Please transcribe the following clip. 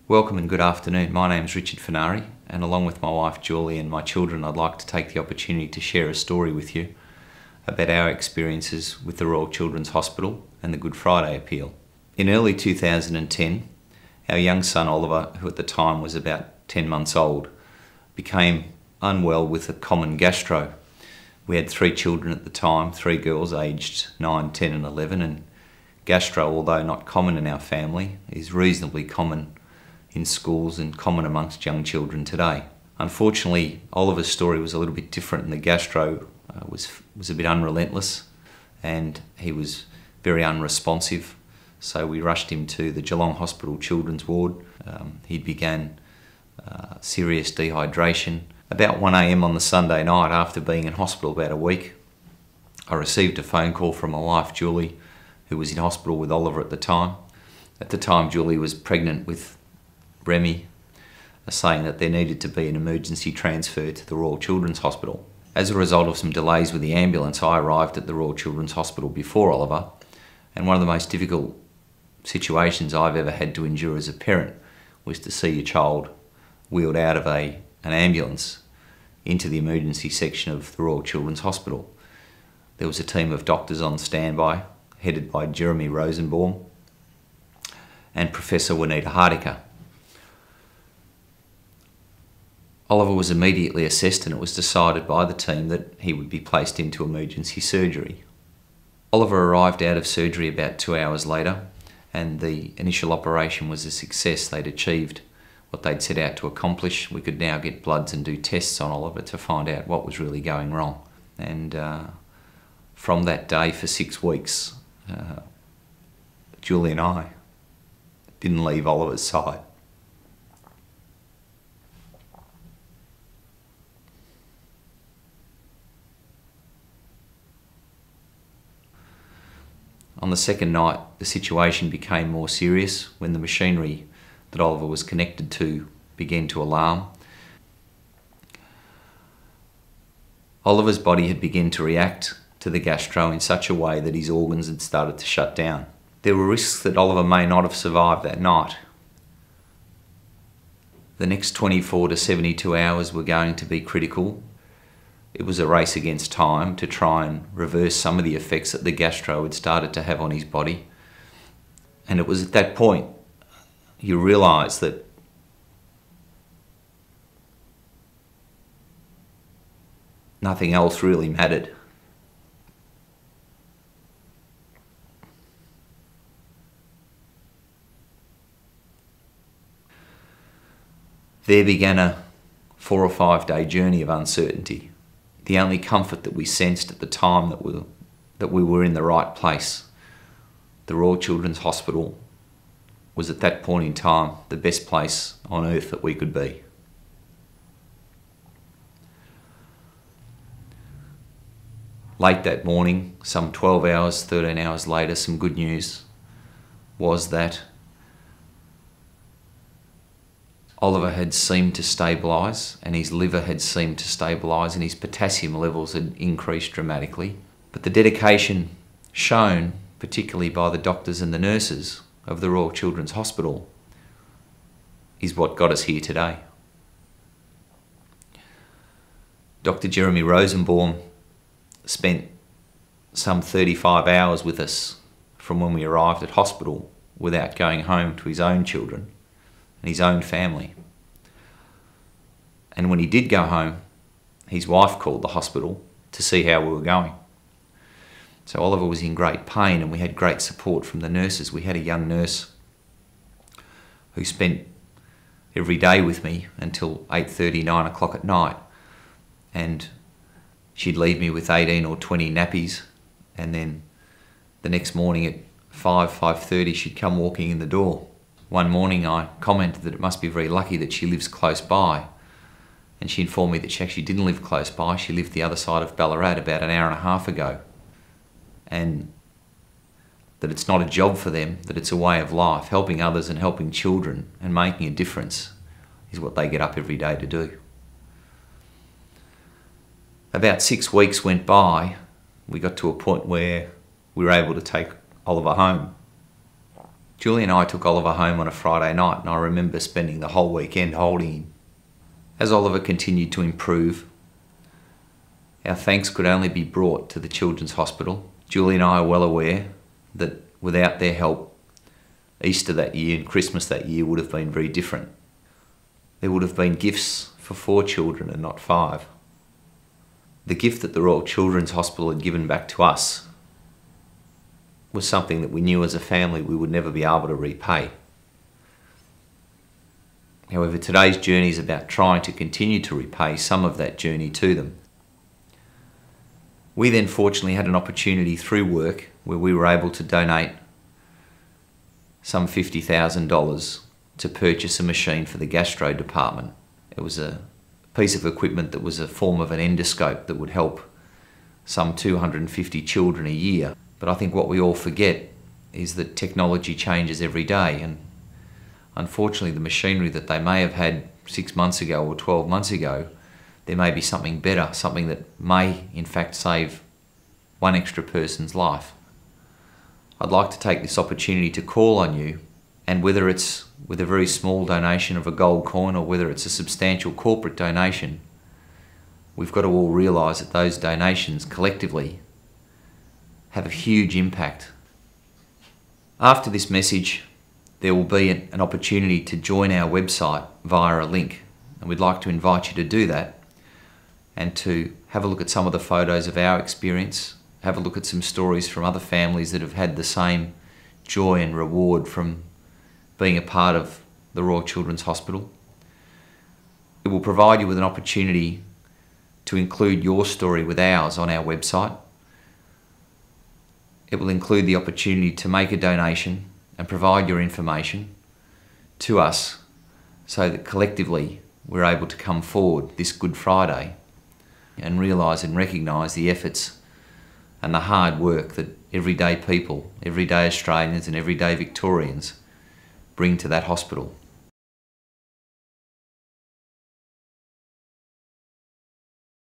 Welcome and good afternoon. My name is Richard Fenari, and along with my wife Julie and my children, I'd like to take the opportunity to share a story with you about our experiences with the Royal Children's Hospital and the Good Friday Appeal. In early 2010, our young son Oliver, who at the time was about 10 months old, became unwell with a common gastro. We had 3 children at the time, 3 girls aged 9, 10 and 11, and gastro, although not common in our family, is reasonably common in schools and common amongst young children today. Unfortunately, Oliver's story was a little bit different, and the gastro was a bit unrelentless and he was very unresponsive. So we rushed him to the Geelong Hospital Children's Ward. He began serious dehydration. About 1 a.m. on the Sunday night, after being in hospital about a week, I received a phone call from my wife Julie, who was in hospital with Oliver at the time. At the time, Julie was pregnant with Remy, saying that there needed to be an emergency transfer to the Royal Children's Hospital. As a result of some delays with the ambulance, I arrived at the Royal Children's Hospital before Oliver, and one of the most difficult situations I've ever had to endure as a parent was to see your child wheeled out of an ambulance into the emergency section of the Royal Children's Hospital. There was a team of doctors on standby, headed by Jeremy Rosenbaum and Professor Juanita Hardiker. Oliver was immediately assessed, and it was decided by the team that he would be placed into emergency surgery. Oliver arrived out of surgery about 2 hours later, and the initial operation was a success. They'd achieved what they'd set out to accomplish. We could now get bloods and do tests on Oliver to find out what was really going wrong. And from that day for 6 weeks, Julie and I didn't leave Oliver's side. On the second night, the situation became more serious when the machinery that Oliver was connected to began to alarm. Oliver's body had begun to react to the gastro in such a way that his organs had started to shut down. There were risks that Oliver may not have survived that night. The next 24 to 72 hours were going to be critical. It was a race against time to try and reverse some of the effects that the gastro had started to have on his body. And it was at that point you realise that nothing else really mattered. There began a 4 or 5 day journey of uncertainty. The only comfort that we sensed at the time that we were in the right place. The Royal Children's Hospital was at that point in time the best place on earth that we could be. Late that morning, some 12 hours, 13 hours later, some good news was that Oliver had seemed to stabilise, and his liver had seemed to stabilise, and his potassium levels had increased dramatically. But the dedication shown, particularly by the doctors and the nurses of the Royal Children's Hospital, is what got us here today. Dr. Jeremy Rosenbaum spent some 35 hours with us from when we arrived at hospital without going home to his own children and his own family. And when he did go home, his wife called the hospital to see how we were going. So Oliver was in great pain, and we had great support from the nurses. We had a young nurse who spent every day with me until 8:30, 9 o'clock at night. And she'd leave me with 18 or 20 nappies, and then the next morning at 5:30 she'd come walking in the door. One morning I commented that it must be very lucky that she lives close by, and she informed me that she actually didn't live close by. She lived the other side of Ballarat about an hour and a half ago, and that it's not a job for them, that it's a way of life. Helping others and helping children and making a difference is what they get up every day to do. About 6 weeks went by. We got to a point where we were able to take Oliver home. Julie and I took Oliver home on a Friday night, and I remember spending the whole weekend holding him. As Oliver continued to improve, our thanks could only be brought to the Children's Hospital. Julie and I are well aware that without their help, Easter that year and Christmas that year would have been very different. There would have been gifts for 4 children and not 5. The gift that the Royal Children's Hospital had given back to us was something that we knew as a family we would never be able to repay. However, today's journey is about trying to continue to repay some of that journey to them. We then fortunately had an opportunity through work where we were able to donate some $50,000 to purchase a machine for the gastro department. It was a piece of equipment that was a form of an endoscope that would help some 250 children a year. But I think what we all forget is that technology changes every day, and unfortunately the machinery that they may have had 6 months ago or 12 months ago, there may be something better, something that may in fact save one extra person's life. I'd like to take this opportunity to call on you, and whether it's with a very small donation of a gold coin or whether it's a substantial corporate donation, we've got to all realise that those donations collectively have a huge impact. After this message, there will be an opportunity to join our website via a link, and we'd like to invite you to do that and to have a look at some of the photos of our experience, have a look at some stories from other families that have had the same joy and reward from being a part of the Royal Children's Hospital. It will provide you with an opportunity to include your story with ours on our website. It will include the opportunity to make a donation and provide your information to us so that collectively we're able to come forward this Good Friday and realise and recognise the efforts and the hard work that everyday people, everyday Australians and everyday Victorians bring to that hospital.